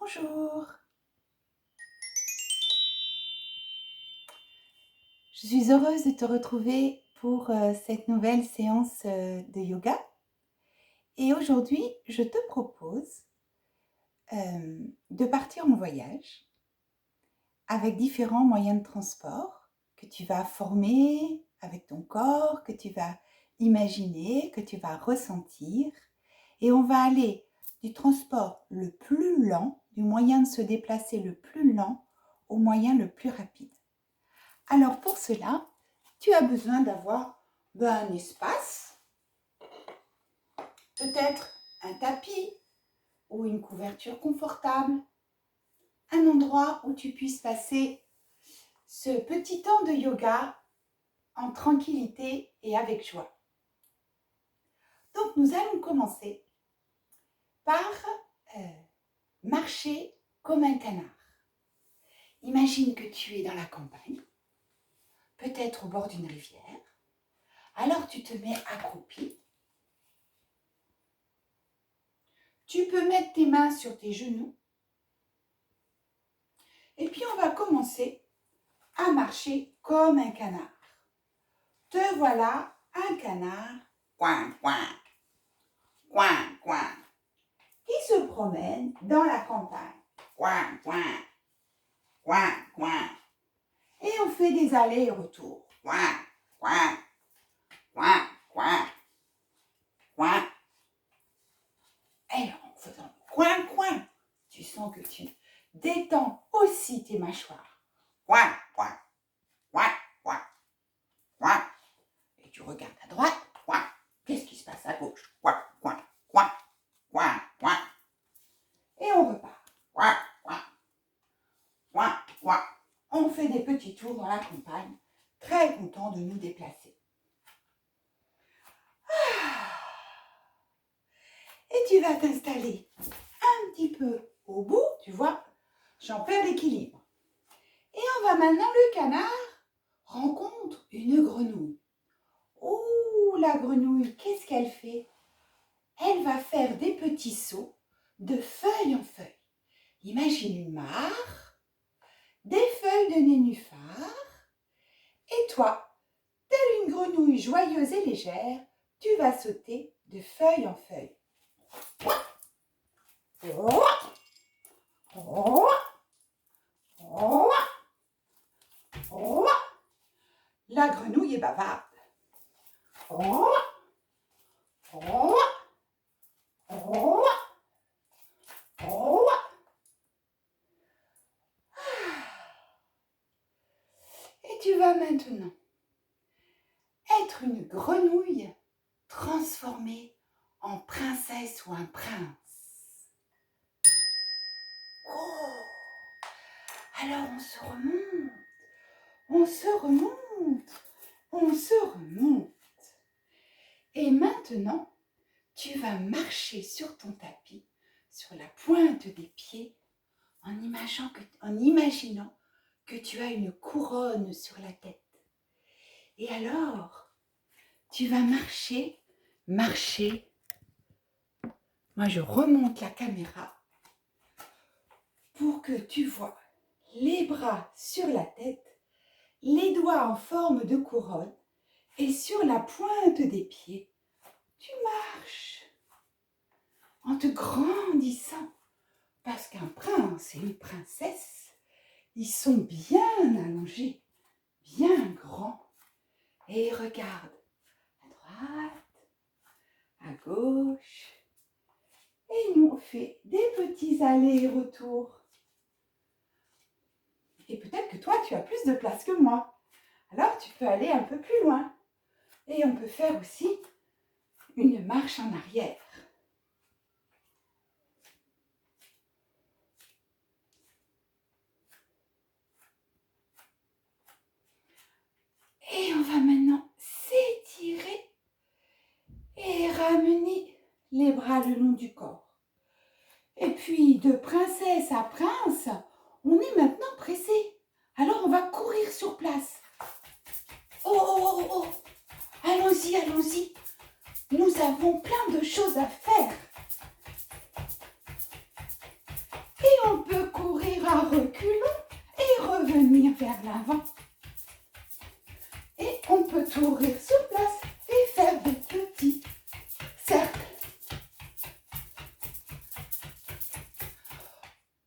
Bonjour. Je suis heureuse de te retrouver pour cette nouvelle séance de yoga. Et aujourd'hui, je te propose de partir en voyage avec différents moyens de transport que tu vas former avec ton corps, que tu vas imaginer, que tu vas ressentir. Et on va aller du transport le plus lent, du moyen de se déplacer le plus lent au moyen le plus rapide. Alors pour cela, tu as besoin d'avoir un espace, peut-être un tapis ou une couverture confortable, un endroit où tu puisses passer ce petit temps de yoga en tranquillité et avec joie. Donc nous allons commencer par marcher comme un canard. Imagine que tu es dans la campagne, peut-être au bord d'une rivière. Alors tu te mets accroupi. Tu peux mettre tes mains sur tes genoux. Et puis on va commencer à marcher comme un canard. Te voilà un canard, coin, coin, coin, coin, qui se promène dans la campagne. Coin, coin, coin, coin. Et on fait des allers et retours. Coin, coin, coin, coin, coin. Et en faisant coin, coin, tu sens que tu détends aussi tes mâchoires. Coin, coin, coin, coin, coin. Et tu regardes à droite. Coin. Qu'est-ce qui se passe à gauche? Coin, coin, coin, coin, coin. Et on repart. Coin, coin, coin, coin. On fait des petits tours dans la campagne, très content de nous déplacer. Et tu vas t'installer un petit peu au bout, tu vois, j'en perds l'équilibre. Et on va maintenant, le canard rencontre une grenouille. Oh, la grenouille, qu'est-ce qu'elle fait? Elle va faire des petits sauts de feuille en feuille. Imagine une mare, des feuilles de nénuphar, et toi, telle une grenouille joyeuse et légère, tu vas sauter de feuille en feuille. La grenouille est bavarde. Et tu vas maintenant être une grenouille transformée en princesse ou un prince. Oh! Alors on se remonte, on se remonte, on se remonte. Et maintenant, tu vas marcher sur ton tapis, sur la pointe des pieds, en imaginant que tu as une couronne sur la tête. Et alors, tu vas marcher. Moi, je remonte la caméra pour que tu vois les bras sur la tête, les doigts en forme de couronne et sur la pointe des pieds, tu marches en te grandissant parce qu'un prince et une princesse, ils sont bien allongés, bien grands et ils regardent à droite, à gauche et nous on fait des petits allers-retours. Et peut-être que toi, tu as plus de place que moi. Alors, tu peux aller un peu plus loin. Et on peut faire aussi une marche en arrière. Et on va maintenant s'étirer et ramener les bras le long du corps. Et puis, de princesse à prince, on est maintenant pressé. Alors, on va courir sur place. Oh! Allons-y, allons-y. Nous avons plein de choses à faire. Et on peut courir à reculons et revenir vers l'avant. Et on peut courir sur place et faire des petits cercles.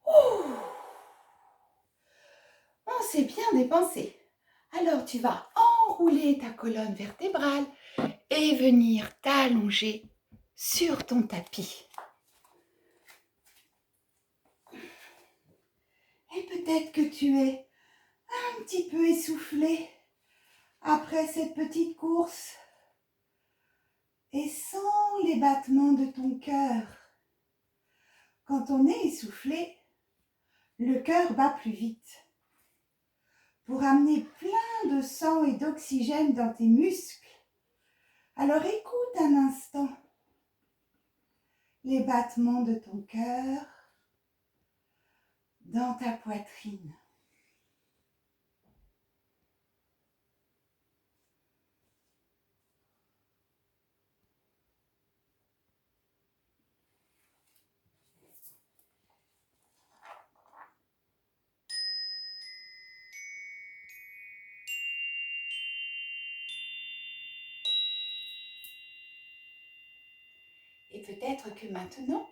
Ouh! On s'est bien dépensé. Alors tu vas enrouler ta colonne vertébrale et venir t'allonger sur ton tapis. Et peut-être que tu es un petit peu essoufflé après cette petite course et sens les battements de ton cœur. Quand on est essoufflé, le cœur bat plus vite. Pour amener plein de sang et d'oxygène dans tes muscles. Alors écoute un instant les battements de ton cœur dans ta poitrine. Et peut-être que maintenant,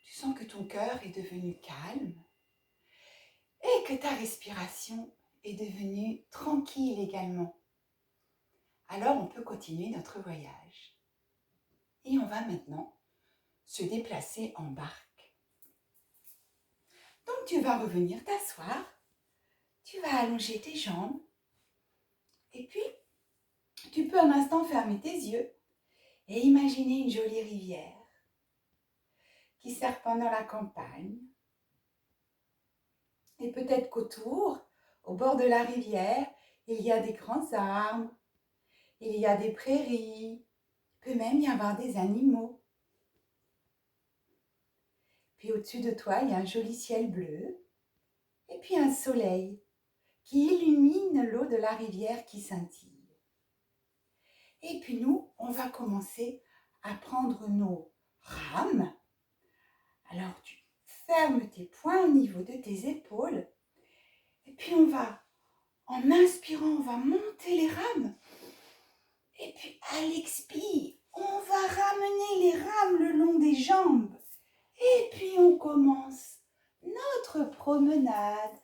tu sens que ton cœur est devenu calme et que ta respiration est devenue tranquille également. Alors on peut continuer notre voyage. Et on va maintenant se déplacer en barque. Donc tu vas revenir t'asseoir, tu vas allonger tes jambes et puis tu peux un instant fermer tes yeux et imaginer une jolie rivière qui serpente dans la campagne. Et peut-être qu'autour, au bord de la rivière, il y a des grands arbres, il y a des prairies, il peut même y avoir des animaux. Puis au-dessus de toi, il y a un joli ciel bleu et puis un soleil qui illumine l'eau de la rivière qui scintille. Et puis nous, on va commencer à prendre nos rames. Alors tu fermes tes poings au niveau de tes épaules. Et puis on va, en inspirant, on va monter les rames. Et puis à l'expire, on va ramener les rames le long des jambes. Et puis on commence notre promenade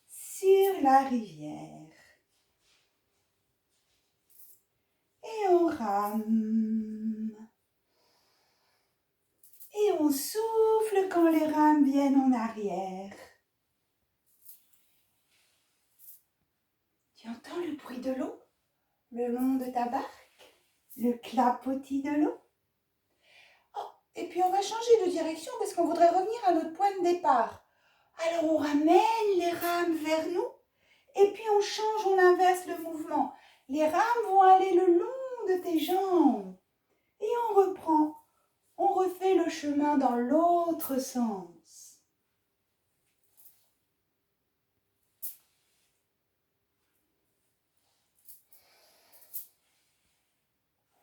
sur la rivière. Et on rame. Et on souffle quand les rames viennent en arrière. Tu entends le bruit de l'eau le long de ta barque, le clapotis de l'eau. Oh, et puis on va changer de direction parce qu'on voudrait revenir à notre point de départ. Alors on ramène les rames vers nous et puis on change, on inverse le mouvement. Les rames vont aller le long de tes jambes et on reprend. On refait le chemin dans l'autre sens.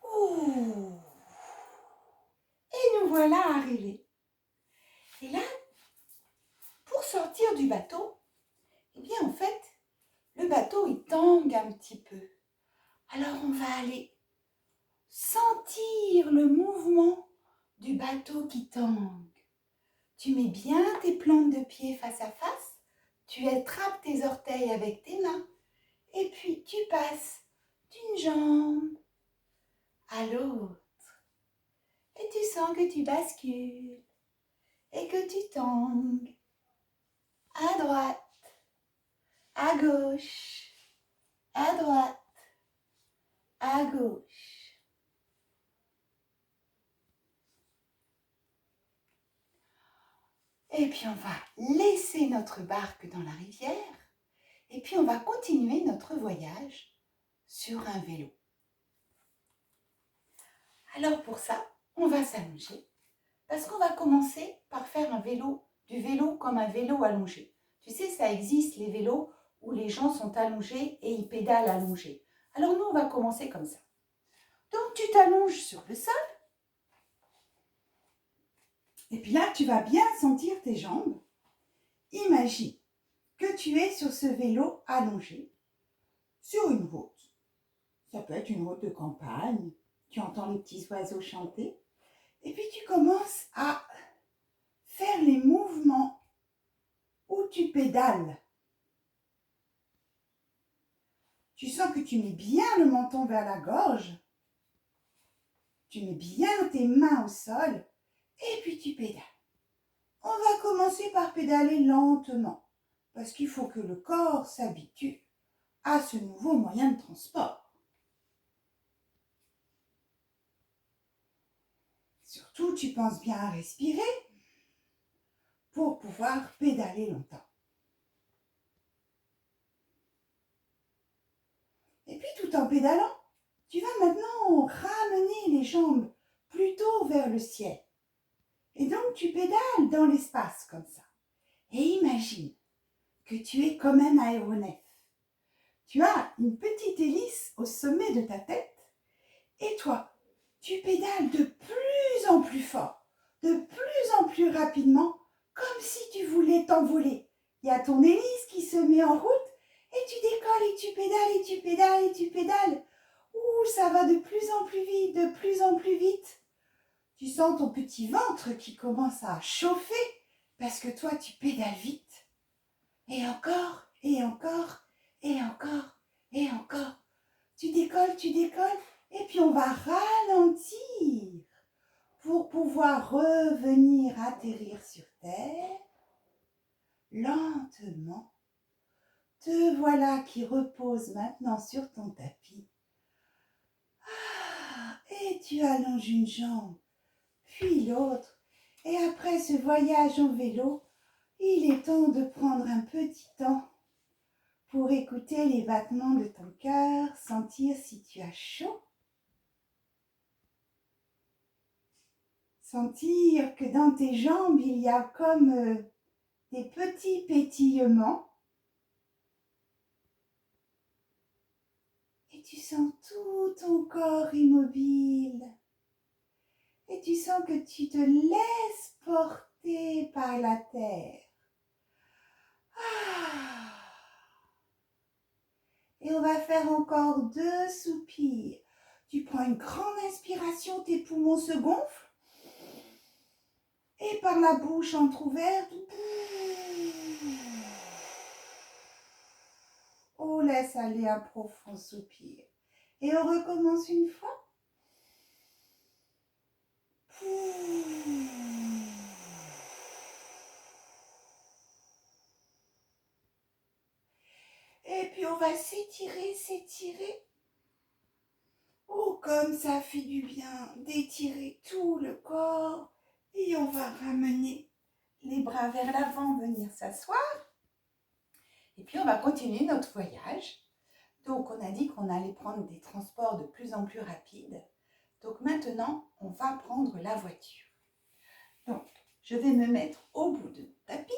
Ouh. Et nous voilà arrivés. Et là, pour sortir du bateau, eh bien en fait, le bateau il tangue un petit peu. Alors on va aller sentir le mouvement du bateau qui tangue. Tu mets bien tes plantes de pied face à face, tu attrapes tes orteils avec tes mains et puis tu passes d'une jambe à l'autre. Et tu sens que tu bascules et que tu tangues à droite, à gauche, à droite, à gauche. Et puis on va laisser notre barque dans la rivière et puis on va continuer notre voyage sur un vélo. Alors pour ça, on va s'allonger parce qu'on va commencer par faire du vélo comme un vélo allongé. Tu sais, ça existe les vélos où les gens sont allongés et ils pédalent allongés. Alors nous, on va commencer comme ça. Donc tu t'allonges sur le sol. Et puis là, tu vas bien sentir tes jambes. Imagine que tu es sur ce vélo allongé sur une route. Ça peut être une route de campagne. Tu entends les petits oiseaux chanter. Et puis tu commences à faire les mouvements où tu pédales. Tu sens que tu mets bien le menton vers la gorge. Tu mets bien tes mains au sol. Et puis tu pédales. On va commencer par pédaler lentement. Parce qu'il faut que le corps s'habitue à ce nouveau moyen de transport. Surtout, tu penses bien à respirer pour pouvoir pédaler longtemps. Et puis, tout en pédalant, tu vas maintenant ramener les jambes plutôt vers le ciel. Et donc, tu pédales dans l'espace comme ça. Et imagine que tu es comme un aéronef. Tu as une petite hélice au sommet de ta tête et toi, tu pédales de plus en plus fort, de plus en plus rapidement, comme si tu voulais t'envoler. Il y a ton hélice qui se met en route et tu décolles et tu pédales et tu pédales et tu pédales. Ouh, ça va de plus en plus vite, de plus en plus vite. Tu sens ton petit ventre qui commence à chauffer parce que toi, tu pédales vite. Et encore, et encore, et encore, et encore. Tu décolles, et puis on va ralentir pour pouvoir revenir atterrir sur terre lentement. Te voilà qui repose maintenant sur ton tapis. Et tu allonges une jambe, puis l'autre. Et après ce voyage en vélo, il est temps de prendre un petit temps pour écouter les battements de ton cœur, sentir si tu as chaud. Sentir que dans tes jambes, il y a comme des petits pétillements. Et tu sens tout ton corps immobile. Et tu sens que tu te laisses porter par la terre. Et on va faire encore 2 soupirs. Tu prends une grande inspiration, tes poumons se gonflent. Et par la bouche entrouverte, on laisse aller un profond soupir. Et on recommence une fois. Et puis on va s'étirer, s'étirer. Oh, comme ça fait du bien d'étirer tout le corps. Et on va ramener les bras vers l'avant, venir s'asseoir. Et puis on va continuer notre voyage. Donc on a dit qu'on allait prendre des transports de plus en plus rapides. Donc maintenant, on va prendre la voiture. Donc, je vais me mettre au bout de mon tapis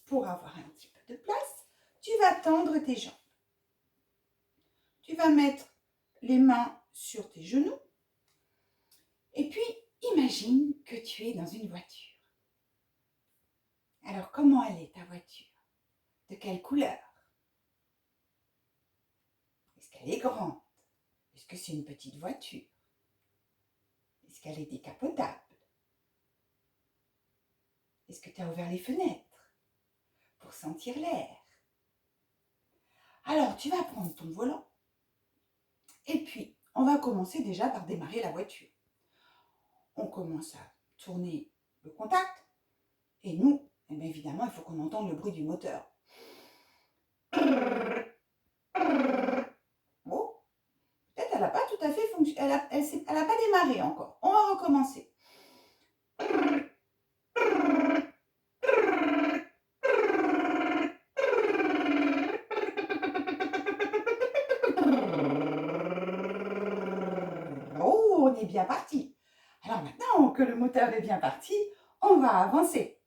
pour avoir un petit peu de place. Tu vas tendre tes jambes. Tu vas mettre les mains sur tes genoux. Et puis, imagine que tu es dans une voiture. Alors, comment elle est ta voiture? De quelle couleur? Est-ce qu'elle est grande? Est-ce que c'est une petite voiture? Est-ce qu'elle est décapotable? Est-ce que tu as ouvert les fenêtres pour sentir l'air? Alors, tu vas prendre ton volant et puis, on va commencer déjà par démarrer la voiture. On commence à tourner le contact et nous, eh bien évidemment, il faut qu'on entende le bruit du moteur. Bon, peut-être elle n'a pas tout à fait fonctionné, elle n'a pas démarré encore. On va recommencer. Oh, on est bien parti. Alors maintenant que le moteur est bien parti, on va avancer.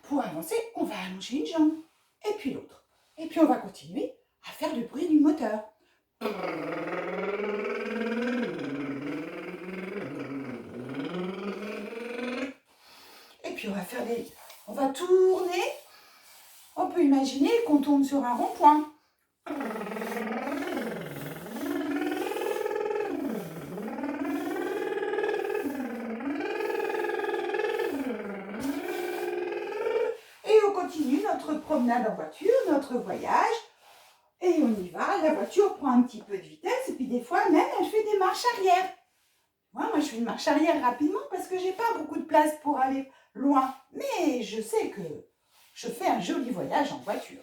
Pour avancer, on va allonger une jambe, et puis l'autre. Et puis on va continuer à faire le bruit du moteur. Et puis on va tourner. On peut imaginer qu'on tourne sur un rond-point. Et on continue notre promenade en voiture, notre voyage. Et on y va, la voiture prend un petit peu de vitesse et puis des fois même elle fait des marches arrière. Moi je fais une marche arrière rapidement parce que j'ai pas beaucoup de place pour aller loin. Mais je sais que je fais un joli voyage en voiture.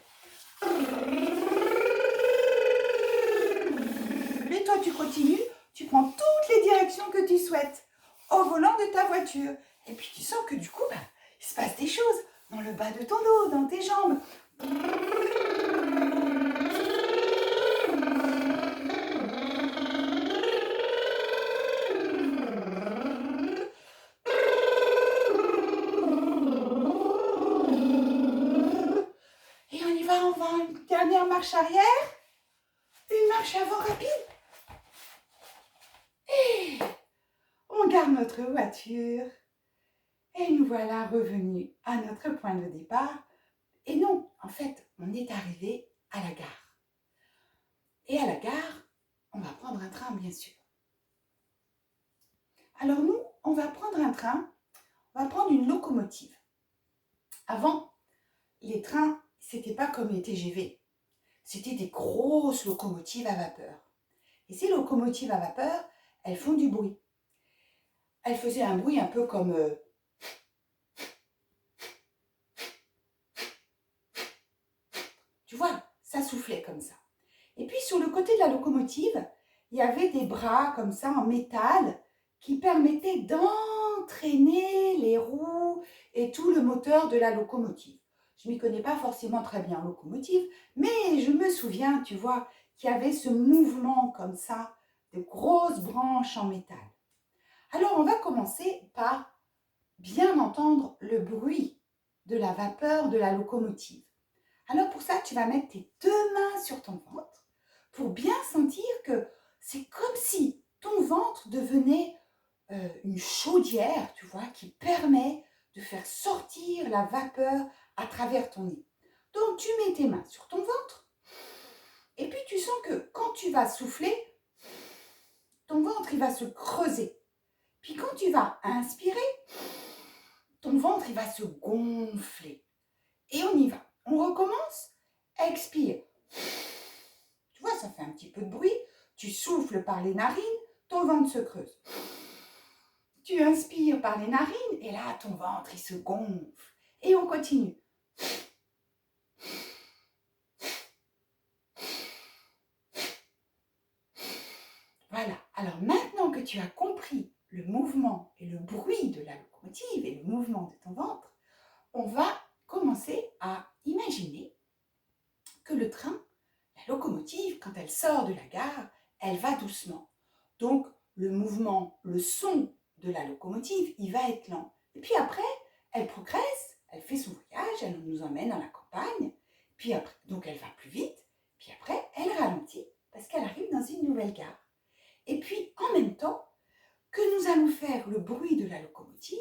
Et toi tu continues, tu prends toutes les directions que tu souhaites au volant de ta voiture. Et puis tu sens que du coup, il se passe des choses dans le bas de ton dos, dans tes jambes. Et on y va, on va une dernière marche arrière, une marche avant rapide. Et on garde notre voiture. Et nous voilà revenus à notre point de départ. Et non, en fait, on est arrivé à la gare. Et à la gare, on va prendre un train, bien sûr. Alors nous, on va prendre un train, on va prendre une locomotive. Avant, les trains, c'était pas comme les TGV. C'était des grosses locomotives à vapeur. Et ces locomotives à vapeur, elles font du bruit. Elles faisaient un bruit un peu comme... Tu vois, ça soufflait comme ça. Et puis sur le côté de la locomotive, il y avait des bras comme ça en métal qui permettaient d'entraîner les roues et tout le moteur de la locomotive. Je ne m'y connais pas forcément très bien en locomotive, mais je me souviens, tu vois, qu'il y avait ce mouvement comme ça, de grosses branches en métal. Alors on va commencer par bien entendre le bruit de la vapeur de la locomotive. Alors pour ça, tu vas mettre tes 2 mains sur ton ventre pour bien sentir que c'est comme si ton ventre devenait une chaudière, tu vois, qui permet de faire sortir la vapeur à travers ton nez. Donc tu mets tes mains sur ton ventre et puis tu sens que quand tu vas souffler, ton ventre il va se creuser. Puis quand tu vas inspirer, ton ventre il va se gonfler. Et on y va. On recommence. Expire. Tu vois, ça fait un petit peu de bruit. Tu souffles par les narines, ton ventre se creuse. Tu inspires par les narines et là, ton ventre, il se gonfle. Et on continue. Voilà. Alors maintenant que tu as compris le mouvement et le bruit de la locomotive et le mouvement de ton ventre, on va commencer à imaginer que le train, la locomotive, quand elle sort de la gare, elle va doucement. Donc, le mouvement, le son de la locomotive, il va être lent. Et puis après, elle progresse, elle fait son voyage, elle nous emmène dans la campagne. Puis après, donc elle va plus vite. Puis après, elle ralentit parce qu'elle arrive dans une nouvelle gare. Et puis, en même temps que nous allons faire le bruit de la locomotive,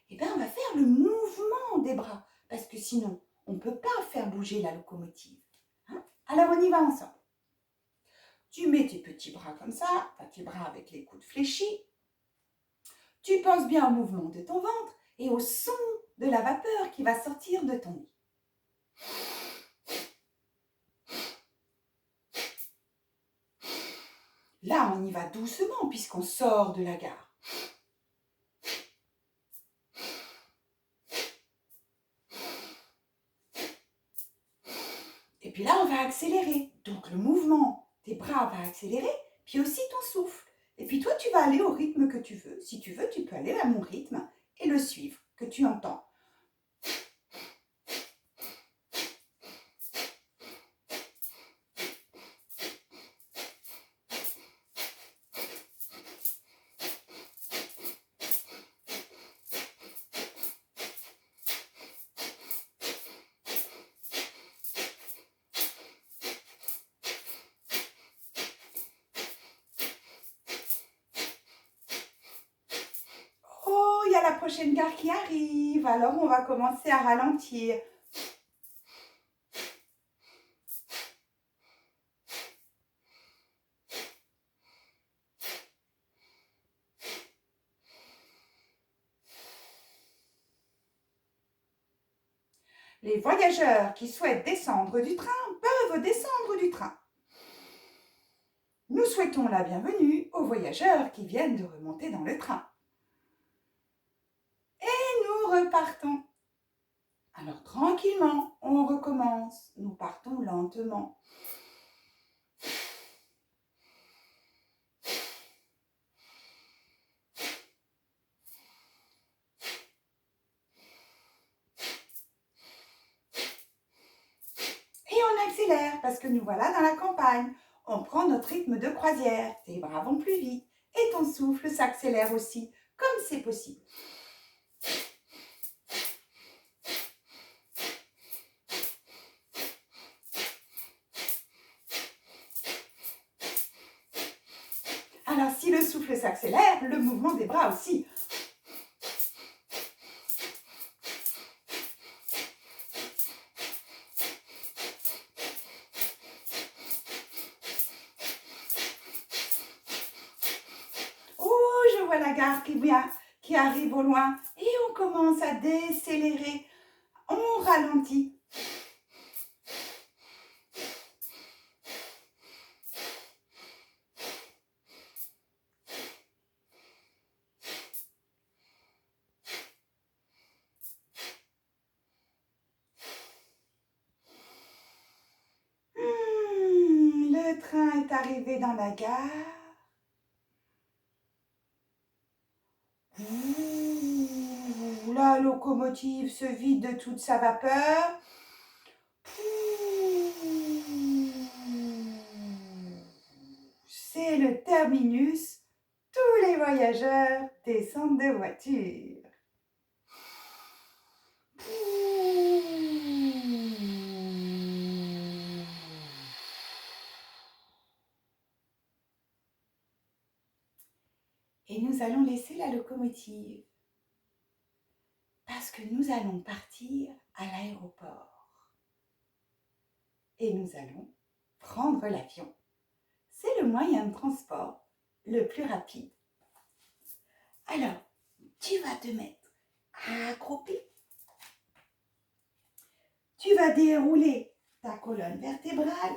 eh bien, on va faire le mouvement des bras. Parce que sinon, on ne peut pas faire bouger la locomotive. Alors, on y va ensemble. Tu mets tes petits bras comme ça, tes bras avec les coudes fléchis. Tu penses bien au mouvement de ton ventre et au son de la vapeur qui va sortir de ton nez. Là, on y va doucement puisqu'on sort de la gare. Et puis là, on va accélérer. Donc, le mouvement des bras va accélérer, puis aussi ton souffle. Et puis toi, tu vas aller au rythme que tu veux. Si tu veux, tu peux aller à mon rythme et le suivre, que tu entends. prochaine gare qui arrive. Alors, on va commencer à ralentir. Les voyageurs qui souhaitent descendre du train peuvent descendre du train. Nous souhaitons la bienvenue aux voyageurs qui viennent de remonter dans le train. Et nous repartons. Alors tranquillement, on recommence. Nous partons lentement. Et on accélère parce que nous voilà dans la campagne. On prend notre rythme de croisière. Tes bras vont plus vite et ton souffle s'accélère aussi, comme c'est possible. Alors si le souffle s'accélère, le mouvement des bras aussi. Oh, je vois la gare qui arrive au loin et on commence à décélérer. On ralentit. Le train est arrivé dans la gare. La locomotive se vide de toute sa vapeur. C'est le terminus. Tous les voyageurs descendent de voiture. Et nous allons laisser la locomotive parce que nous allons partir à l'aéroport. Et nous allons prendre l'avion. C'est le moyen de transport le plus rapide. Alors, tu vas te mettre accroupi. Tu vas dérouler ta colonne vertébrale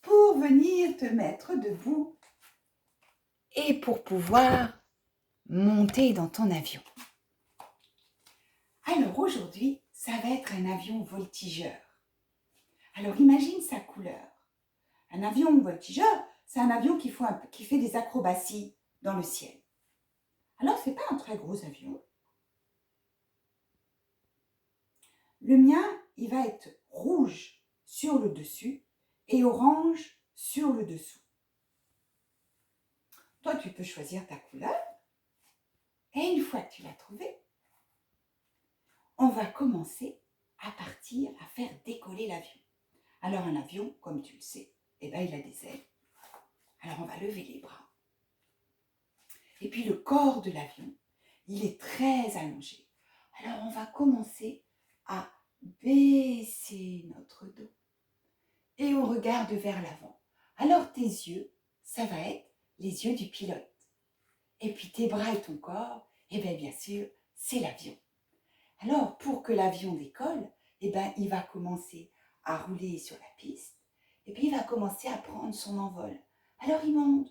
pour venir te mettre debout et pour pouvoir monter dans ton avion. Alors aujourd'hui, ça va être un avion voltigeur. Alors imagine sa couleur. Un avion voltigeur, c'est un avion qui fait des acrobaties dans le ciel. Alors ce n'est pas un très gros avion. Le mien, il va être rouge sur le dessus et orange sur le dessous. Toi, tu peux choisir ta couleur. Et une fois que tu l'as trouvée, on va commencer à partir, à faire décoller l'avion. Alors un avion, comme tu le sais, il a des ailes. Alors on va lever les bras. Et puis le corps de l'avion, il est très allongé. Alors on va commencer à baisser notre dos. Et on regarde vers l'avant. Alors tes yeux, ça va être les yeux du pilote. Et puis tes bras et ton corps, bien sûr, c'est l'avion. Alors pour que l'avion décolle, il va commencer à rouler sur la piste. Et puis il va commencer à prendre son envol. Alors il monte.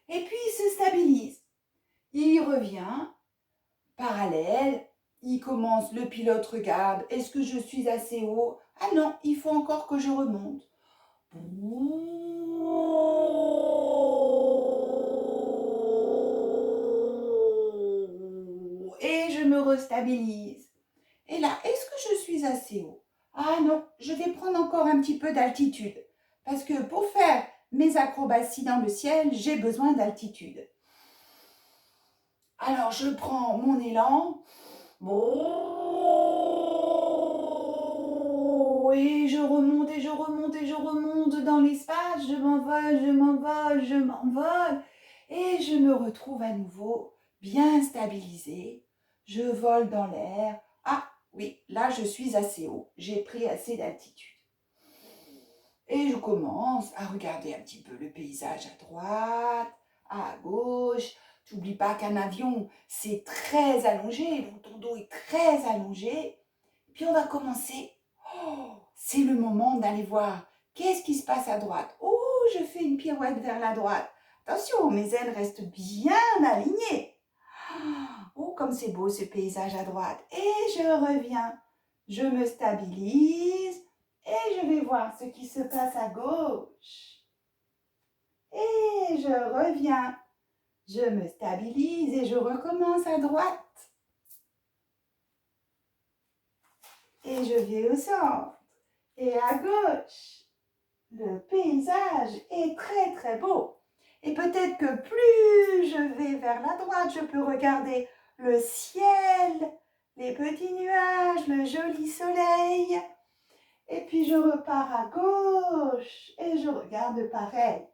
Et puis il se stabilise. Il revient parallèle. Il commence, le pilote regarde. Est-ce que je suis assez haut? Ah non, il faut encore que je remonte. Et je me restabilise. Et là, est-ce que je suis assez haut? Ah non, je vais prendre encore un petit peu d'altitude. Parce que pour faire mes acrobaties dans le ciel, j'ai besoin d'altitude. Alors, je prends mon élan. et je remonte et je remonte et je remonte dans l'espace. Je m'envole, je m'envole, je m'envole. Et je me retrouve à nouveau bien stabilisée. Je vole dans l'air. Ah oui, là je suis assez haut. J'ai pris assez d'altitude. Et je commence à regarder un petit peu le paysage à droite, à gauche. N'oublie pas qu'un avion, c'est très allongé, donc ton dos est très allongé. Puis on va commencer. Oh, c'est le moment d'aller voir qu'est-ce qui se passe à droite. Oh, je fais une pirouette vers la droite. Attention, mes ailes restent bien alignées. Oh, comme c'est beau ce paysage à droite. Et je reviens. Je me stabilise et je vais voir ce qui se passe à gauche. Et je reviens. Je me stabilise et je recommence à droite. Et je vais au centre et à gauche. Le paysage est très très beau. Et peut-être que plus je vais vers la droite, je peux regarder le ciel, les petits nuages, le joli soleil. Et puis je repars à gauche et je regarde pareil.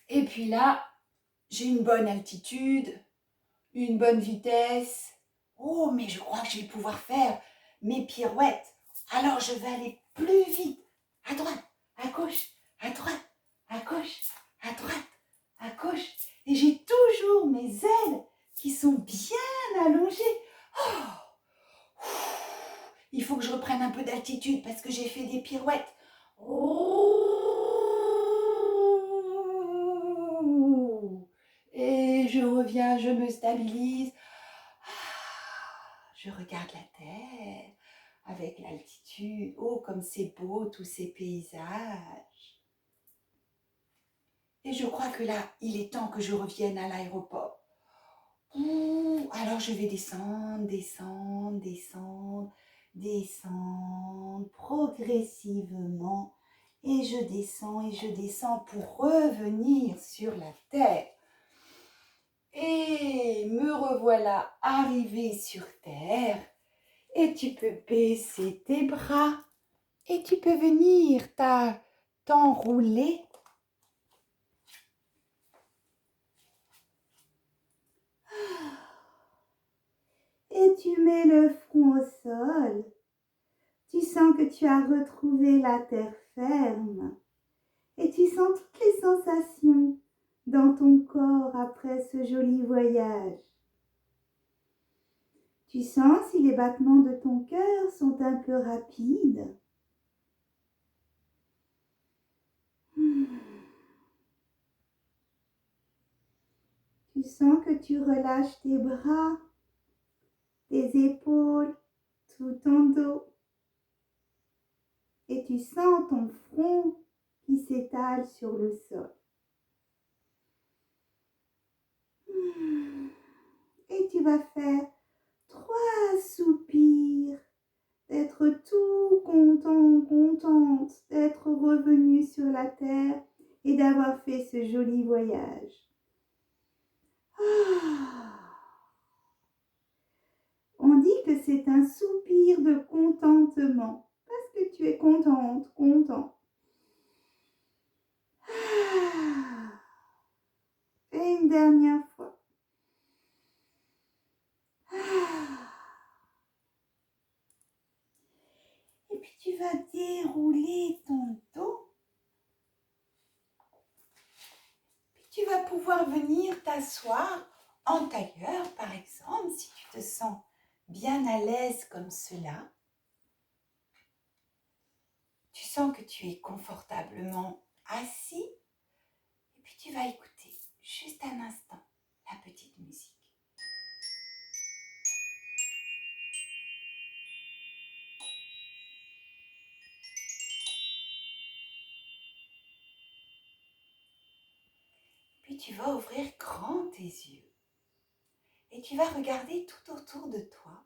Et puis là, j'ai une bonne altitude, une bonne vitesse. Oh, mais je crois que je vais pouvoir faire mes pirouettes. Alors je vais aller plus vite. À droite, à gauche, à droite, à gauche, à droite, à gauche. Et j'ai toujours mes ailes qui sont bien allongées. Oh, il faut que je reprenne un peu d'altitude parce que j'ai fait des pirouettes. Et je reviens, je me stabilise. Je regarde la terre avec l'altitude. Oh, comme c'est beau tous ces paysages. Et je crois que là, il est temps que je revienne à l'aéroport. Alors je vais descendre, descendre, descendre, descendre progressivement. Et je descends pour revenir sur la terre. Et me revoilà arrivée sur terre. Et tu peux baisser tes bras. Et tu peux venir t'enrouler. Et tu mets le front au sol. Tu sens que tu as retrouvé la terre ferme. Et tu sens toutes les sensations dans ton corps après ce joli voyage. Tu sens si les battements de ton cœur sont un peu rapides. Tu sens que tu relâches tes bras, tes épaules, tout ton dos. Et tu sens ton front qui s'étale sur le sol. Et tu vas faire 3 soupirs, d'être tout content, contente d'être revenu sur la terre et d'avoir fait ce joli voyage. On dit que c'est un soupir de contentement parce que tu es contente, content. Et une dernière fois. Et puis tu vas dérouler ton dos. Puis tu vas pouvoir venir t'asseoir en tailleur, par exemple, si tu te sens bien à l'aise comme cela. Tu sens que tu es confortablement assis. Et puis tu vas écouter juste un instant la petite musique. Puis tu vas ouvrir grand tes yeux et tu vas regarder tout autour de toi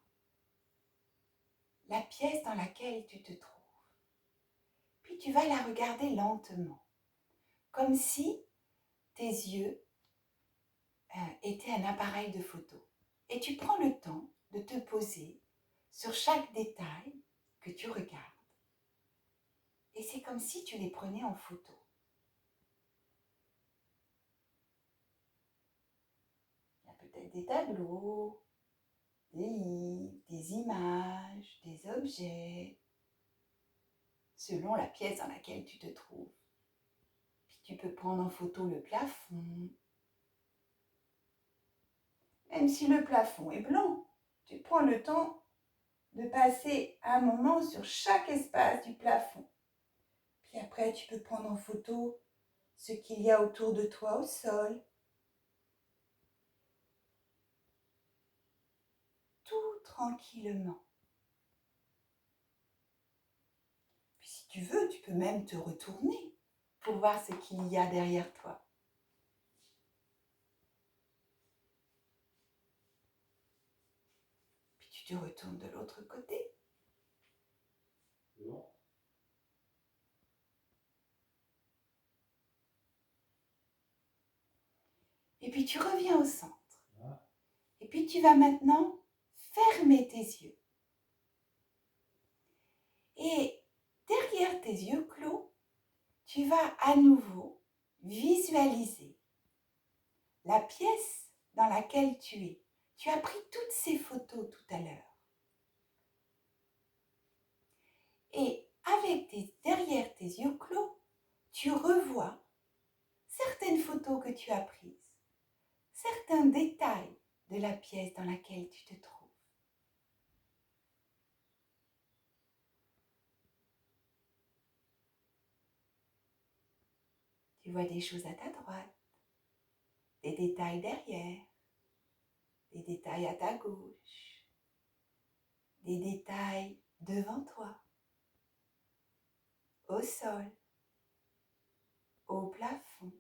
la pièce dans laquelle tu te trouves. Puis tu vas la regarder lentement, comme si tes yeux étaient un appareil de photo. Et tu prends le temps de te poser sur chaque détail que tu regardes. Et c'est comme si tu les prenais en photo. Il y a peut-être des tableaux, des livres, des images, des objets, selon la pièce dans laquelle tu te trouves. Puis tu peux prendre en photo le plafond. Même si le plafond est blanc, tu prends le temps de passer un moment sur chaque espace du plafond. Puis après, tu peux prendre en photo ce qu'il y a autour de toi au sol. Tout tranquillement. Puis si tu veux, tu peux même te retourner pour voir ce qu'il y a derrière toi. Puis tu te retournes de l'autre côté. Non. Et puis tu reviens au centre. Et puis tu vas maintenant fermer tes yeux. Et derrière tes yeux clos, tu vas à nouveau visualiser la pièce dans laquelle tu es. Tu as pris toutes ces photos tout à l'heure. Et derrière tes yeux clos, tu revois certaines photos que tu as prises, certains détails de la pièce dans laquelle tu te trouves. Tu vois des choses à ta droite, des détails derrière, des détails à ta gauche, des détails devant toi, au sol, au plafond.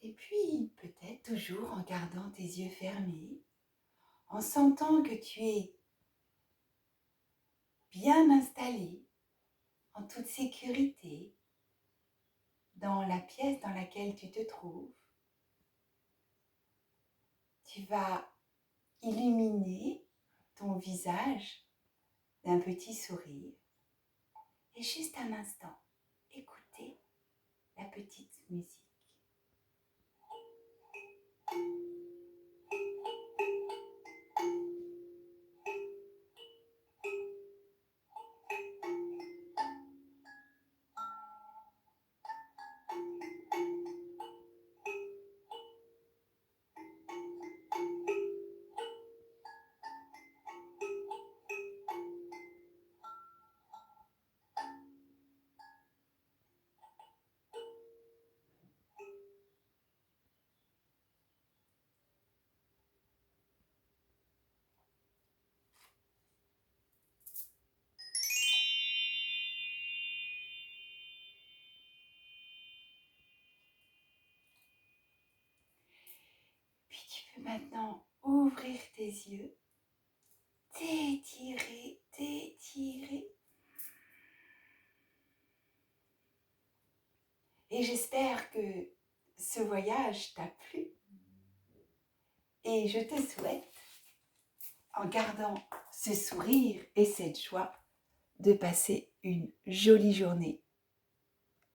Et puis, peut-être toujours en gardant tes yeux fermés, en sentant que tu es bien installé, en toute sécurité, dans la pièce dans laquelle tu te trouves, tu vas illuminer ton visage d'un petit sourire et juste un instant, écouter la petite musique. Puis tu peux maintenant ouvrir tes yeux, t'étirer, t'étirer. Et j'espère que ce voyage t'a plu. Et je te souhaite, en gardant ce sourire et cette joie, de passer une jolie journée